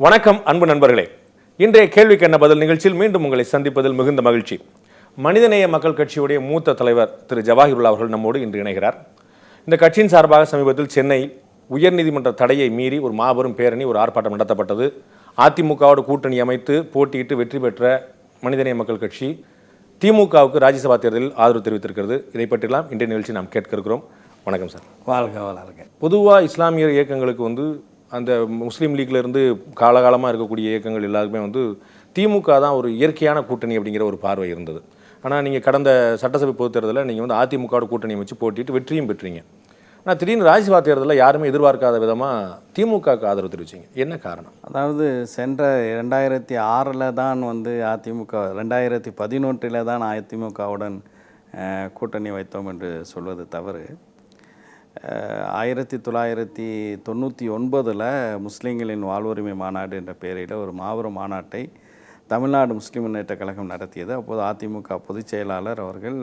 வணக்கம் அன்பு நண்பர்களே. இன்றைய கேள்விக்கு என்ன பதில் நிகழ்ச்சியில் மீண்டும் உங்களை சந்திப்பதில் மிகுந்த மகிழ்ச்சி. மனிதநேய மக்கள் கட்சியுடைய மூத்த தலைவர் திரு ஜவாஹிருல்லா அவர்கள் நம்மோடு இன்று இணைகிறார். இந்த கட்சியின் சார்பாக சமீபத்தில் சென்னை உயர்நீதிமன்ற தடையை மீறி ஒரு மாபெரும் பேரணி, ஒரு ஆர்ப்பாட்டம் நடத்தப்பட்டது. அதிமுகவோடு கூட்டணி அமைத்து போட்டியிட்டு வெற்றி பெற்ற மனிதநேய மக்கள் கட்சி திமுகவுக்கு ராஜ்யசபா தேர்தலில் ஆதரவு தெரிவித்திருக்கிறது. இதை பற்றியெல்லாம் இன்றைய நிகழ்ச்சி நாம் கேட்க இருக்கிறோம். வணக்கம் சார். வாழ்க. பொதுவாக இஸ்லாமிய இயக்கங்களுக்கு அந்த முஸ்லீம் லீக்ல இருந்து காலகாலமாக இருக்கக்கூடிய இயக்கங்கள் எல்லாருக்குமே திமுக தான் ஒரு இயற்கையான கூட்டணி அப்படிங்கிற ஒரு பார்வை இருந்தது. ஆனால் நீங்கள் கடந்த சட்டசபை பொதுத் தேர்தலில் நீங்கள் அதிமுகவோட கூட்டணி வச்சு போட்டிட்டு வெற்றியும் பெற்றீங்க. ஆனால் திடீர்னு ராஜ்யசபா தேர்தலில் யாருமே எதிர்பார்க்காத விதமாக திமுகவுக்கு ஆதரவு தெரிவிச்சிங்க. என்ன காரணம்? அதாவது சென்ற 2006 தான் அதிமுக 2011 தான் அதிமுகவுடன் கூட்டணி வைத்தோம் என்று சொல்வது தவறு. 1999 முஸ்லீம்களின் வாழ்வுரிமை மாநாடு என்ற பெயரில் ஒரு மாபெரும் மாநாட்டை தமிழ்நாடு முஸ்லீம் முன்னேற்ற கழகம் நடத்தியது. அப்போது அதிமுக பொதுச் செயலாளர் அவர்கள்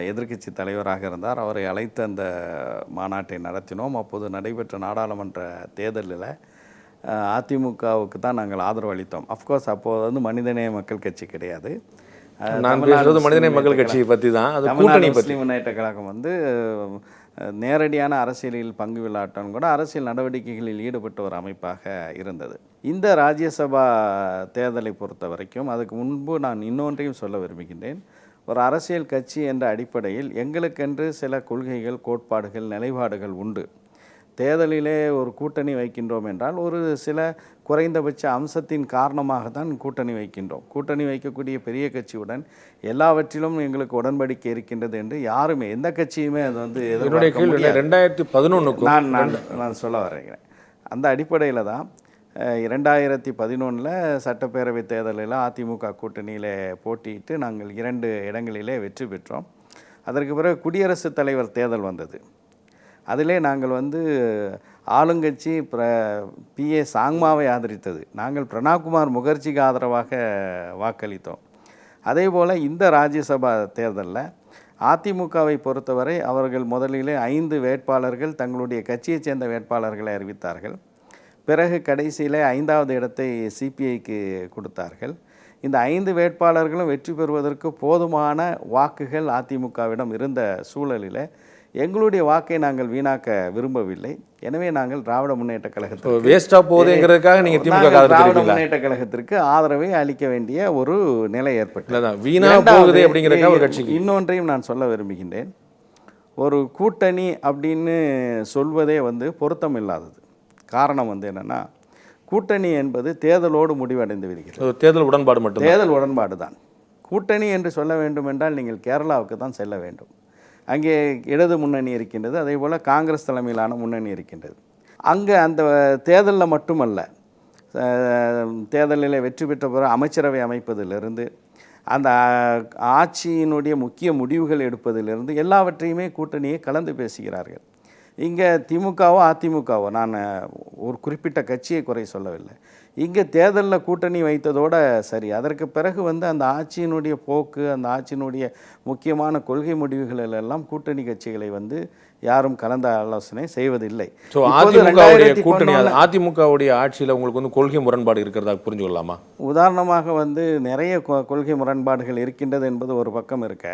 எதிர்க்கட்சி தலைவராக இருந்தார். அவரை அழைத்து அந்த மாநாட்டை நடத்தினோம். அப்போது நடைபெற்ற நாடாளுமன்ற தேர்தலில் அதிமுகவுக்கு தான் நாங்கள் ஆதரவு அளித்தோம். அஃப்கோர்ஸ் அப்போது மனிதநேய மக்கள் கட்சி கிடையாது, மனிதநேய மக்கள் கட்சியை பற்றி தான். தமிழ்நாடு முஸ்லீம் முன்னேற்ற கழகம் நேரடியான அரசியலில் பங்கு விளையாட்டம் கூட அரசியல் நடவடிக்கைகளில் ஈடுபட்ட ஒரு அமைப்பாக இருந்தது. இந்த ராஜ்யசபா தேர்தலை பொறுத்த வரைக்கும் அதுக்கு முன்பு நான் இன்னொன்றையும் சொல்ல விரும்புகின்றேன். ஒரு அரசியல் கட்சி என்ற அடிப்படையில் எங்களுக்கென்று சில கொள்கைகள், கோட்பாடுகள், நிலைப்பாடுகள் உண்டு. தேர்தலிலே ஒரு கூட்டணி வைக்கின்றோம் என்றால் ஒரு சில குறைந்தபட்ச அம்சத்தின் காரணமாக தான் கூட்டணி வைக்கின்றோம். கூட்டணி வைக்கக்கூடிய பெரிய கட்சியுடன் எல்லாவற்றிலும் எங்களுக்கு உடன்படிக்கை இருக்கின்றது என்று யாருமே, எந்த கட்சியுமே அது 2011 நான் சொல்ல வர்றேன். அந்த அடிப்படையில் தான் 2011 சட்டப்பேரவை தேர்தலில் அதிமுக கூட்டணியில் போட்டியிட்டு நாங்கள் 2 இடங்களிலே வெற்றி பெற்றோம். அதற்கு பிறகு குடியரசுத் தலைவர் தேர்தல் வந்தது. அதிலே நாங்கள் ஆளுங்கட்சி PA சாங்மாவை ஆதரித்தது. நாங்கள் பிரணாப்குமார் முகர்ஜிக்கு ஆதரவாக வாக்களித்தோம். அதே போல் இந்த ராஜ்யசபா தேர்தலில் அதிமுகவை பொறுத்தவரை அவர்கள் முதலிலே 5 வேட்பாளர்கள் தங்களுடைய கட்சியைச் சேர்ந்த வேட்பாளர்களை அறிவித்தார்கள். பிறகு கடைசியில் 5வது இடத்தை CPIக்கு கொடுத்தார்கள். இந்த 5 வேட்பாளர்களும் வெற்றி பெறுவதற்கு போதுமான வாக்குகள் அதிமுகவிடம் இருந்த சூழலில் எங்களுடைய வாக்கை நாங்கள் வீணாக்க விரும்பவில்லை. எனவே நாங்கள் திராவிட முன்னேற்ற கழகத்திற்கு ஆதரவை அளிக்க வேண்டிய ஒரு நிலை ஏற்பட்டது. இன்னொன்றையும் நான் சொல்ல விரும்புகின்றேன். ஒரு கூட்டணி அப்படின்னு சொல்வதே பொருத்தம் இல்லாதது. காரணம் என்னென்னா, கூட்டணி என்பது தேர்தலோடு முடிவடைந்து விடுகிறது. தேர்தல் உடன்பாடு தான் கூட்டணி என்று சொல்ல வேண்டும் என்றால் நீங்கள் கேரளாவுக்கு தான் செல்ல வேண்டும். அங்கே இடது முன்னணி இருக்கின்றது, அதே போல் காங்கிரஸ் தலைமையிலான முன்னணி இருக்கின்றது. அங்கே அந்த தேர்தலில் மட்டுமல்ல, தேர்தலில் வெற்றி பெற்ற பிறகு அமைச்சரவை அமைப்பதிலிருந்து அந்த ஆட்சியினுடைய முக்கிய முடிவுகள் எடுப்பதிலிருந்து எல்லாவற்றையுமே கூட்டணியை கலந்து பேசுகிறார்கள். இங்கே திமுகவோ அதிமுகவோ, நான் ஒரு குறிப்பிட்ட கட்சியை குறை சொல்லவில்லை, இங்கே தேர்தலில் கூட்டணி வைத்ததோடு சரி. அதற்கு பிறகு அந்த ஆட்சியினுடைய போக்கு, அந்த ஆட்சியினுடைய முக்கியமான கொள்கை முடிவுகளெல்லாம் கூட்டணி கட்சிகளை யாரும் கலந்த ஆலோசனை செய்வதில்லை. அதிமுகவுடைய ஆட்சியில் உங்களுக்கு கொள்கை முரண்பாடு இருக்கிறதா புரிஞ்சுக்கலாமா? உதாரணமாக நிறைய கொள்கை முரண்பாடுகள் இருக்கின்றது என்பது ஒரு பக்கம் இருக்க,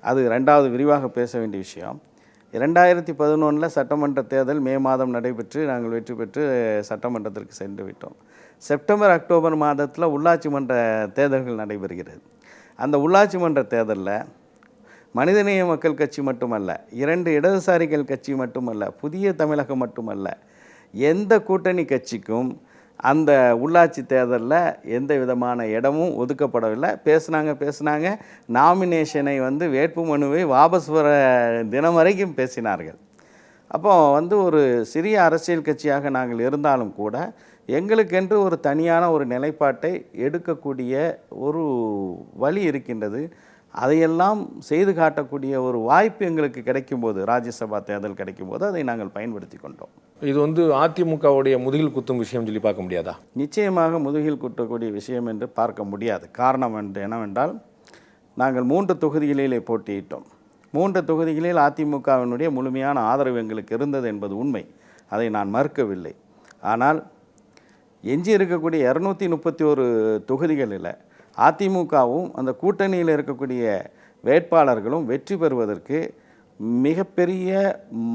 அது 2வது விரிவாக பேச வேண்டிய விஷயம். 2011 சட்டமன்ற தேர்தல் மே மாதம் நடைபெற்று நாங்கள் வெற்றி பெற்று சட்டமன்றத்திற்கு சென்று விட்டோம். செப்டம்பர், அக்டோபர் மாதத்தில் உள்ளாட்சி மன்ற தேர்தல்கள் நடைபெறுகிறது. அந்த உள்ளாட்சி மன்ற தேர்தலில் மனிதநேய மக்கள் கட்சி மட்டுமல்ல, 2 இடதுசாரிகள் கட்சி மட்டுமல்ல, புதிய தமிழகம் மட்டுமல்ல, எந்த கூட்டணி கட்சிக்கும் அந்த உள்ளாட்சி தேர்தலில் எந்த விதமான இடமும் ஒதுக்கப்படவில்லை. பேசுனாங்க நாமினேஷனை வேட்பு மனுவை வாபஸ் வர தினம் வரைக்கும் பேசினார்கள். அப்போது ஒரு சிறிய அரசியல் கட்சியாக நாங்கள் இருந்தாலும் கூட எங்களுக்கென்று ஒரு தனியான ஒரு நிலைப்பாட்டை எடுக்கக்கூடிய ஒரு வழி இருக்கின்றது. அதையெல்லாம் செய்து காட்டக்கூடிய ஒரு வாய்ப்பு எங்களுக்கு கிடைக்கும்போது, ராஜ்யசபா தேர்தல் கிடைக்கும்போது அதை நாங்கள் பயன்படுத்தி கொண்டோம். இது அதிமுகவுடைய முதுகில் குத்தும் விஷயம் சொல்லி பார்க்க முடியாதா? நிச்சயமாக முதுகில் குத்தக்கூடிய விஷயம் என்று பார்க்க முடியாது. காரணம் என்னவென்றால், நாங்கள் 3 தொகுதிகளிலே போட்டியிட்டோம். 3 தொகுதிகளில் அதிமுகவினுடைய முழுமையான ஆதரவு எங்களுக்கு இருந்தது என்பது உண்மை. அதை நான் மறுக்கவில்லை. ஆனால் எஞ்சி இருக்கக்கூடிய 231 தொகுதிகளில் அதிமுகவும் அந்த கூட்டணியில் இருக்கக்கூடிய வேட்பாளர்களும் வெற்றி பெறுவதற்கு மிகப்பெரிய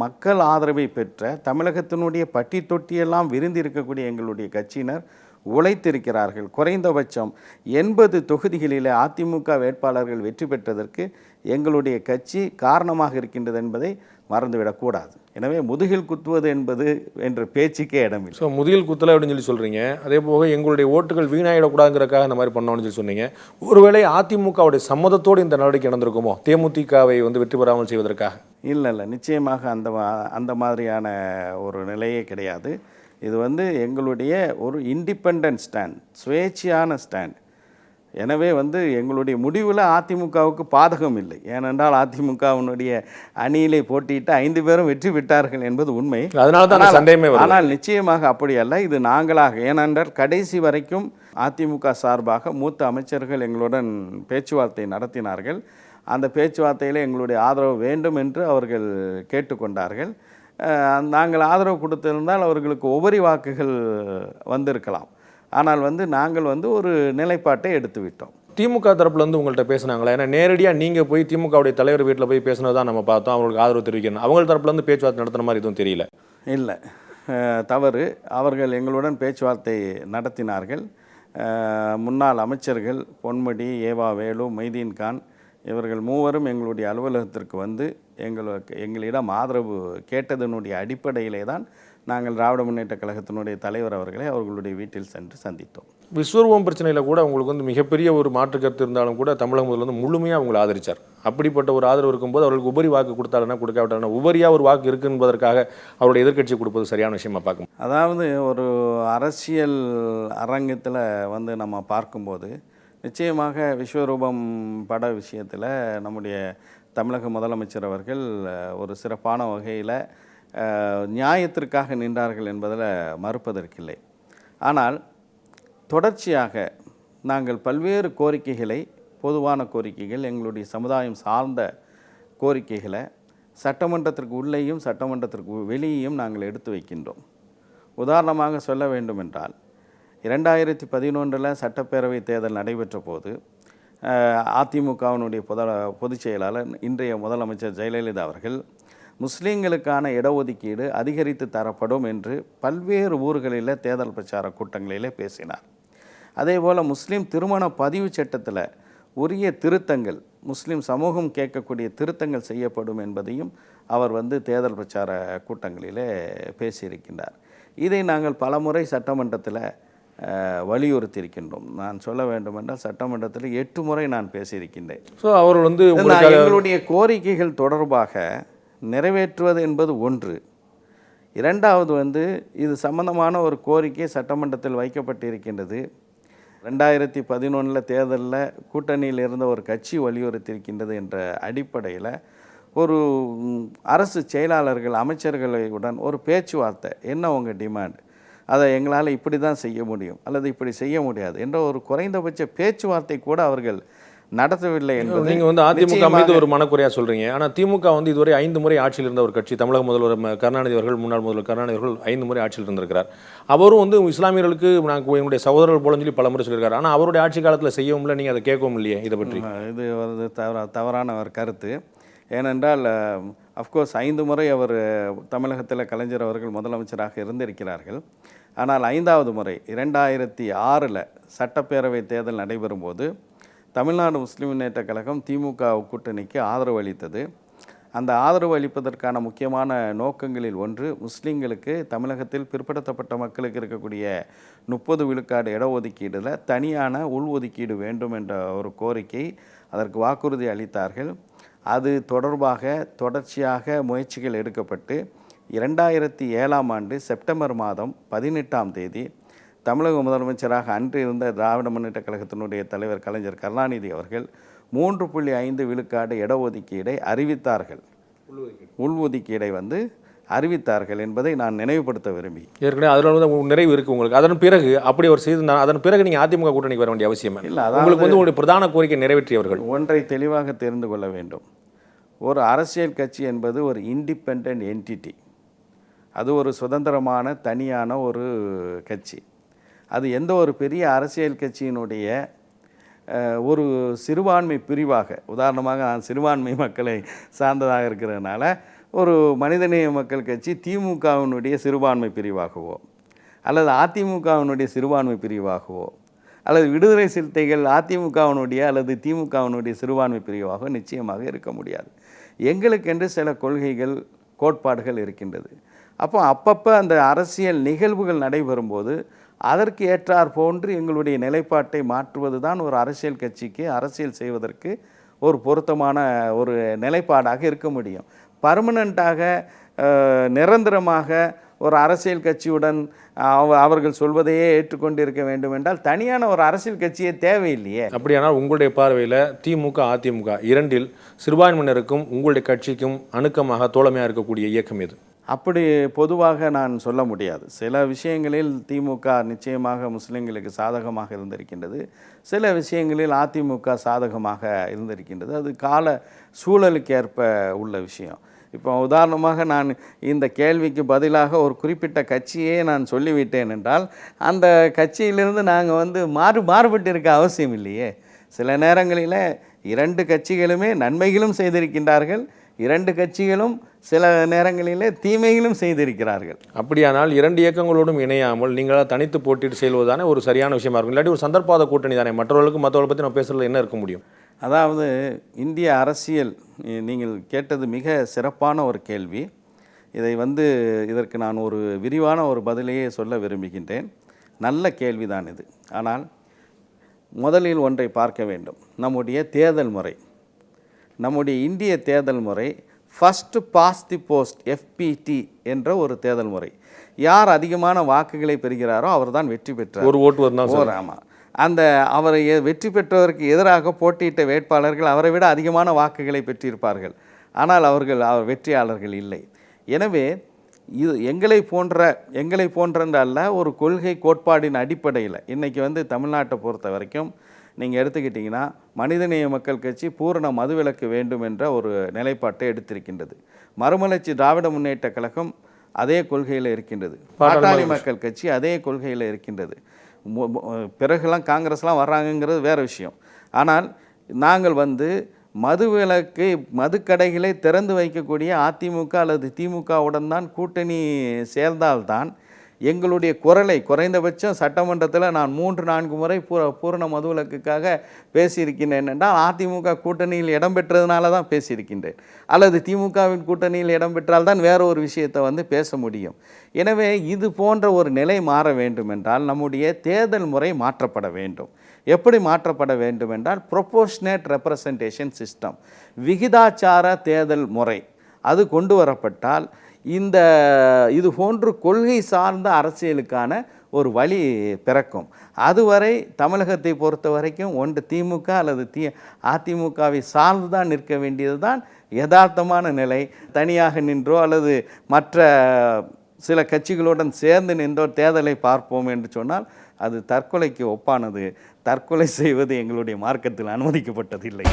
மக்கள் ஆதரவை பெற்ற தமிழகத்தினுடைய பட்டி தொட்டியெல்லாம் விரும்பி இருக்கக்கூடிய எங்களுடைய கட்சியினர் உழைத்திருக்கிறார்கள். குறைந்தபட்சம் 80 தொகுதிகளில் அதிமுக வேட்பாளர்கள் வெற்றி பெற்றதற்கு எங்களுடைய கட்சி காரணமாக இருக்கின்றது என்பதை மறந்துவிடக்கூடாது. எனவே முதுகில் குத்துவது என்பது என்ற பேச்சுக்கே இடமில்லை. ஸோ முதுகில் குத்தலை அப்படின்னு சொல்லி சொல்கிறீங்க. அதே போக எங்களுடைய ஓட்டுகள் வீணாயிடக்கூடாதுங்கிறக்காக இந்த மாதிரி பண்ணோம்னு சொல்லி சொன்னீங்க. ஒருவேளை அதிமுகவுடைய சம்மதத்தோடு இந்த நடவடிக்கை நடந்திருக்குமோ, தேமுதிகவை வெற்றி பெறாமல் செய்வதற்காக? இல்லை, நிச்சயமாக அந்த மாதிரியான ஒரு நிலையே கிடையாது. இது எங்களுடைய ஒரு இண்டிபெண்டன்ட் ஸ்டாண்ட், சுயேட்சையான ஸ்டாண்ட். எனவே எங்களுடைய முடிவில் அதிமுகவுக்கு பாதகம் இல்லை. ஏனென்றால் அதிமுகவினுடைய அணியிலே போட்டியிட்டு 5 பேரும் வெற்றி பெற்றார்கள் என்பது உண்மை. அதனால தான் சந்தேகமே வரும். ஆனால் நிச்சயமாக அப்படி அல்ல. இது நாங்களாக, ஏனென்றால் கடைசி வரைக்கும் அதிமுக சார்பாக மூத்த அமைச்சர்கள் எங்களுடன் பேச்சுவார்த்தை நடத்தினார்கள். அந்த பேச்சுவார்த்தையில் எங்களுடைய ஆதரவு வேண்டும் என்று அவர்கள் கேட்டுக்கொண்டார்கள். நாங்கள் ஆதரவு கொடுத்திருந்தால் அவர்களுக்கு உபரி வாக்குகள் வந்திருக்கலாம். ஆனால் நாங்கள் ஒரு நிலைப்பாட்டை எடுத்து விட்டோம். திமுக தரப்புலேருந்து உங்கள்கிட்ட பேசினாங்களா? ஏன்னா நேரடியாக நீங்கள் போய் திமுகவுடைய தலைவர் வீட்டில் போய் பேசினது தான் நம்ம பார்த்தோம். அவங்களுக்கு ஆதரவு தெரிவிக்கணும். அவங்க தரப்புலேருந்து பேச்சுவார்த்தை நடத்துன மாதிரி எதுவும் தெரியல. இல்லை, தவறு. அவர்கள் எங்களுடன் பேச்சுவார்த்தை நடத்தினார்கள். முன்னாள் அமைச்சர்கள் பொன்முடி, ஏவா வேலு, மைதீன் கான் இவர்கள் மூவரும் எங்களுடைய அலுவலகத்திற்கு எங்களிடம் ஆதரவு கேட்டதனுடைய அடிப்படையிலே தான் நாங்கள் திராவிட முன்னேற்ற கழகத்தினுடைய தலைவர் அவர்களை அவர்களுடைய வீட்டில் சென்று சந்தித்தோம். விஸ்வரூபம் பிரச்சனையில் கூட உங்களுக்கு மிகப்பெரிய ஒரு மாற்று கருத்து இருந்தாலும் கூட தமிழக முதல்வர் முழுமையாக அவங்களை ஆதரித்தார். அப்படிப்பட்ட ஒரு ஆதரவு இருக்கும்போது அவர்களுக்கு உபரி வாக்கு கொடுத்தாலுன்னா கொடுக்காவிட்டாலும் உபரியாக ஒரு வாக்கு இருக்குது என்பதற்காக அவருடைய எதிர்க்கட்சி கொடுப்பது சரியான விஷயமா பார்க்கும். அதாவது ஒரு அரசியல் அரங்கத்தில் நம்ம பார்க்கும்போது நிச்சயமாக விஸ்வரூபம் பட விஷயத்தில் நம்முடைய தமிழக முதலமைச்சர் அவர்கள் ஒரு சிறப்பான வகையில் நியாயத்திற்காக நின்றார்கள் என்பதில் மறுப்பதற்கில்லை. ஆனால் தொடர்ச்சியாக நாங்கள் பல்வேறு கோரிக்கைகளை, பொதுவான கோரிக்கைகள், எங்களுடைய சமுதாயம் சார்ந்த கோரிக்கைகளை சட்டமன்றத்திற்கு உள்ளேயும் சட்டமன்றத்திற்கு வெளியேயும் நாங்கள் எடுத்து வைக்கின்றோம். உதாரணமாக சொல்ல வேண்டுமென்றால் 2011 சட்டப்பேரவை தேர்தல் நடைபெற்ற போது அதிமுகவினுடைய பொதுச் செயலாளர் இன்றைய முதலமைச்சர் ஜெயலலிதா அவர்கள் முஸ்லீம்களுக்கான இடஒதுக்கீடு அதிகரித்து தரப்படும் என்று பல்வேறு ஊர்களில் தேர்தல் பிரச்சார கூட்டங்களிலே பேசினார். அதேபோல் முஸ்லீம் திருமண பதிவு சட்டத்தில் உரிய திருத்தங்கள், முஸ்லீம் சமூகம் கேட்கக்கூடிய திருத்தங்கள் செய்யப்படும் என்பதையும் அவர் தேர்தல் பிரச்சார கூட்டங்களிலே பேசியிருக்கின்றார். இதை நாங்கள் பலமுறை சட்டமன்றத்தில் வலியுறுத்தியிருக்கின்றோம். நான் சொல்ல வேண்டுமென்றால் சட்டமன்றத்தில் 8 முறை நான் பேசியிருக்கின்றேன். ஸோ அவர் எங்களுடைய கோரிக்கைகள் தொடர்பாக நிறைவேற்றுவது என்பது ஒன்று. இரண்டாவது இது சம்பந்தமான ஒரு கோரிக்கை சட்டமன்றத்தில் வைக்கப்பட்டிருக்கின்றது. 2011 தேர்தலில் கூட்டணியில் இருந்த ஒரு கட்சி வலியுறுத்தியிருக்கின்றது என்ற அடிப்படையில் ஒரு அரசு செயலாளர்கள் அமைச்சர்களுடன் ஒரு பேச்சுவார்த்தை, என்ன உங்கள் டிமாண்ட், அதை எங்களால் இப்படி தான் செய்ய முடியும் அல்லது இப்படி செய்ய முடியாது என்ற ஒரு குறைந்தபட்ச பேச்சுவார்த்தை கூட அவர்கள் நடத்தவில்லை என்பது. நீங்கள் அதிமுக மீது ஒரு மனக்குறையாக சொல்கிறீங்க. ஆனால் திமுக இதுவரை 5 முறை ஆட்சியில் இருந்த ஒரு கட்சி. தமிழக முதல்வர் கருணாநிதி அவர்கள், முன்னாள் முதல்வர் கருணாநிதி அவர்கள் 5 முறை ஆட்சியில் இருந்திருக்கிறார். அவரும் இஸ்லாமியர்களுக்கு நாங்கள் எங்களுடைய சகோதரர்கள் போலன்னு சொல்லி பல முறை சொல்லியிருக்காரு. ஆனால் அவருடைய ஆட்சி காலத்தில் செய்யவும் இல்லை, நீங்கள் அதை கேட்கவும் இல்லையே. இதை பற்றி இது தவறான ஒரு கருத்து. ஏனென்றால் அஃப்கோர்ஸ் 5 முறை அவர் தமிழகத்தில் கலைஞர் அவர்கள் முதலமைச்சராக இருந்திருக்கிறார்கள். ஆனால் 5வது முறை 2006 சட்டப்பேரவை தேர்தல் நடைபெறும்போது தமிழ்நாடு முஸ்லிம் முன்னேற்ற கழகம் திமுக கூட்டணிக்கு ஆதரவு அளித்தது. அந்த ஆதரவு அளிப்பதற்கான முக்கியமான நோக்கங்களில் ஒன்று, முஸ்லீம்களுக்கு தமிழகத்தில் பிற்படுத்தப்பட்ட மக்களுக்கு இருக்கக்கூடிய 30 விழுக்காடு இடஒதுக்கீடில் தனியான உள்ஒதுக்கீடு வேண்டும் என்ற ஒரு கோரிக்கை. அதற்கு வாக்குறுதி அளித்தார்கள். அது தொடர்பாக தொடர்ச்சியாக முயற்சிகள் எடுக்கப்பட்டு 2007ஆம் ஆண்டு செப்டம்பர் மாதம் 18ஆம் தேதி தமிழக முதலமைச்சராக அன்று இருந்த திராவிட முன்னேற்ற கழகத்தினுடைய தலைவர் கலைஞர் கருணாநிதி அவர்கள் 3.5 விழுக்காடு இடஒதுக்கீடை அறிவித்தார்கள். உள்ஒதுக்கீடை அறிவித்தார்கள் என்பதை நான் நினைவுபடுத்த விரும்பி. ஏற்கனவே அதில் நிறைவு இருக்குது உங்களுக்கு. அதன் பிறகு அப்படி அவர் செய்திருந்தால் அதன் பிறகு நீங்கள் அதிமுக கூட்டணிக்கு வர வேண்டிய அவசியம் இல்லை. உங்களுக்கு உங்களுடைய பிரதான கோரிக்கை நிறைவேற்றியவர்கள் ஒன்றை தெளிவாக தெரிந்து கொள்ள வேண்டும். ஒரு அரசியல் கட்சி என்பது ஒரு இண்டிபெண்ட் என்டிட்டி. அது ஒரு சுதந்திரமான தனியான ஒரு கட்சி. அது எந்த ஒரு பெரிய அரசியல் கட்சியினுடைய ஒரு சிறுபான்மை பிரிவாக, உதாரணமாக நான் சிறுபான்மை மக்களை சார்ந்ததாக இருக்கிறதுனால ஒரு மனிதநேய மக்கள் கட்சி திமுகவினுடைய சிறுபான்மை பிரிவாகவோ அல்லது அதிமுகவினுடைய சிறுபான்மை பிரிவாகவோ அல்லது விடுதலை சிறுத்தைகள் அதிமுகவினுடைய அல்லது திமுகவினுடைய சிறுபான்மை பிரிவாக நிச்சயமாக இருக்க முடியாது. எங்களுக்கென்று சில கொள்கைகள், கோட்பாடுகள் இருக்கின்றது. அப்பப்போ அந்த அரசியல் நிகழ்வுகள் நடைபெறும்போது அதற்கு ஏற்றார் போன்று எங்களுடைய நிலைப்பாட்டை மாற்றுவது தான் ஒரு அரசியல் கட்சிக்கு அரசியல் செய்வதற்கு ஒரு பொருத்தமான ஒரு நிலைப்பாடாக இருக்க முடியும். பர்மனண்ட்டாக நிரந்தரமாக ஒரு அரசியல் கட்சியுடன் அவர்கள் சொல்வதையே ஏற்றுக்கொண்டிருக்க வேண்டும் என்றால் தனியான ஒரு அரசியல் கட்சியே தேவையில்லையே. அப்படியானால் உங்களுடைய பார்வையில் திமுக, அதிமுக இரண்டில் சிறுபான்மையினருக்கும் உங்களுடைய கட்சிக்கும் அணுக்கமாக தோழமையாக இருக்கக்கூடிய இயக்கம் எது? அப்படி பொதுவாக நான் சொல்ல முடியாது. சில விஷயங்களில் திமுக நிச்சயமாக முஸ்லிம்களுக்கு சாதகமாக இருந்திருக்கின்றது, சில விஷயங்களில் அதிமுக சாதகமாக இருந்திருக்கின்றது. அது கால சூழலுக்கு ஏற்ப உள்ள விஷயம். இப்போ உதாரணமாக நான் இந்த கேள்விக்கு பதிலாக ஒரு குறிப்பிட்ட கட்சியே நான் சொல்லிவிட்டேன் என்றால் அந்த கட்சியிலிருந்து நாங்கள் மாறுபட்டு இருக்க அவசியம் இல்லையே. சில நேரங்களில் இரண்டு கட்சிகளுமே நன்மைகளும் செய்திருக்கின்றார்கள், இரண்டு கட்சிகளும் சில நேரங்களிலே தீமைகளும் செய்திருக்கிறார்கள். அப்படியானால் இரண்டு இயக்கங்களோடும் இணையாமல் நீங்களாக தனித்து போட்டிட்டு செல்வதானே ஒரு சரியான விஷயமா இருக்கும். இல்லாட்டி ஒரு சந்தர்ப்பாத கூட்டணி தானே, மற்றவர்களை பற்றி நம்ம பேசுகிறது என்ன இருக்க முடியும்? அதாவது இந்திய அரசியல், நீங்கள் கேட்டது மிக சிறப்பான ஒரு கேள்வி. இதற்கு நான் ஒரு விரிவான ஒரு பதிலையே சொல்ல விரும்புகின்றேன். நல்ல கேள்விதான் இது. ஆனால் முதலில் ஒன்றை பார்க்க வேண்டும். நம்முடைய தேர்தல் முறை, நம்முடைய இந்திய தேர்தல் முறை first past the post, FPT என்ற ஒரு தேர்தல் முறை. யார் அதிகமான வாக்குகளை பெறுகிறாரோ அவர் தான் வெற்றி பெற்றார். ஒரு ஓட்டு வந்தால் ஆமாம், அந்த அவரை வெற்றி பெற்றவருக்கு எதிராக போட்டியிட்ட வேட்பாளர்கள் அவரை விட அதிகமான வாக்குகளை பெற்றிருப்பார்கள். ஆனால் அவர் வெற்றியாளர்கள் இல்லை. எனவே இது எங்களை போன்றல்ல, ஒரு கொள்கை கோட்பாடின் அடிப்படையில் இன்றைக்கி தமிழ்நாட்டை பொறுத்த வரைக்கும் நீங்கள் எடுத்துக்கிட்டிங்கன்னா மனிதநேய மக்கள் கட்சி பூரண மதுவிலக்கு வேண்டும் என்ற ஒரு நிலைப்பாட்டை எடுத்திருக்கின்றது. மறுமலர்ச்சி திராவிட முன்னேற்ற கழகம் அதே கொள்கையில் இருக்கின்றது. பாட்டாளி மக்கள் கட்சி அதே கொள்கையில் இருக்கின்றது. பிறகுலாம் காங்கிரஸ்லாம் வர்றாங்கங்கிறது வேறு விஷயம். ஆனால் நாங்கள் மதுவிலக்கு, மதுக்கடைகளை திறந்து வைக்கக்கூடிய அதிமுக அல்லது திமுகவுடன் தான் கூட்டணி சேர்ந்தால்தான் எங்களுடைய குரலை, குறைந்தபட்சம் சட்டமன்றத்தில் நான் 3-4 முறை பூரண மதுவிலக்குக்காக பேசியிருக்கின்றேன் என்றால் அதிமுக கூட்டணியில் இடம்பெற்றதுனால தான் பேசியிருக்கின்றேன், அல்லது திமுகவின் கூட்டணியில் இடம்பெற்றால் தான் வேற ஒரு விஷயத்தை பேச முடியும். எனவே இது போன்ற ஒரு நிலை மாற வேண்டும் என்றால் நம்முடைய தேர்தல் முறை மாற்றப்பட வேண்டும். எப்படி மாற்றப்பட வேண்டும் என்றால் ப்ரொபோர்ஷனேட் ரெப்ரசன்டேஷன் சிஸ்டம், விகிதாச்சார தேர்தல் முறை அது கொண்டு வரப்பட்டால் இது போன்று கொள்கை சார்ந்த அரசியலுக்கான ஒரு வழி பிறக்கும். அதுவரை தமிழகத்தை பொறுத்த வரைக்கும் ஒன்று திமுக அல்லது அதிமுகவை சார்ந்து தான் நிற்க வேண்டியது தான் யதார்த்தமான நிலை. தனியாக நின்றோ அல்லது மற்ற சில கட்சிகளுடன் சேர்ந்து நின்றோ தேர்தலை பார்ப்போம் என்று சொன்னால் அது தற்கொலைக்கு ஒப்பானது. தற்கொலை செய்வது எங்களுடைய மார்க்கத்தில் அனுமதிக்கப்பட்டதில்லை.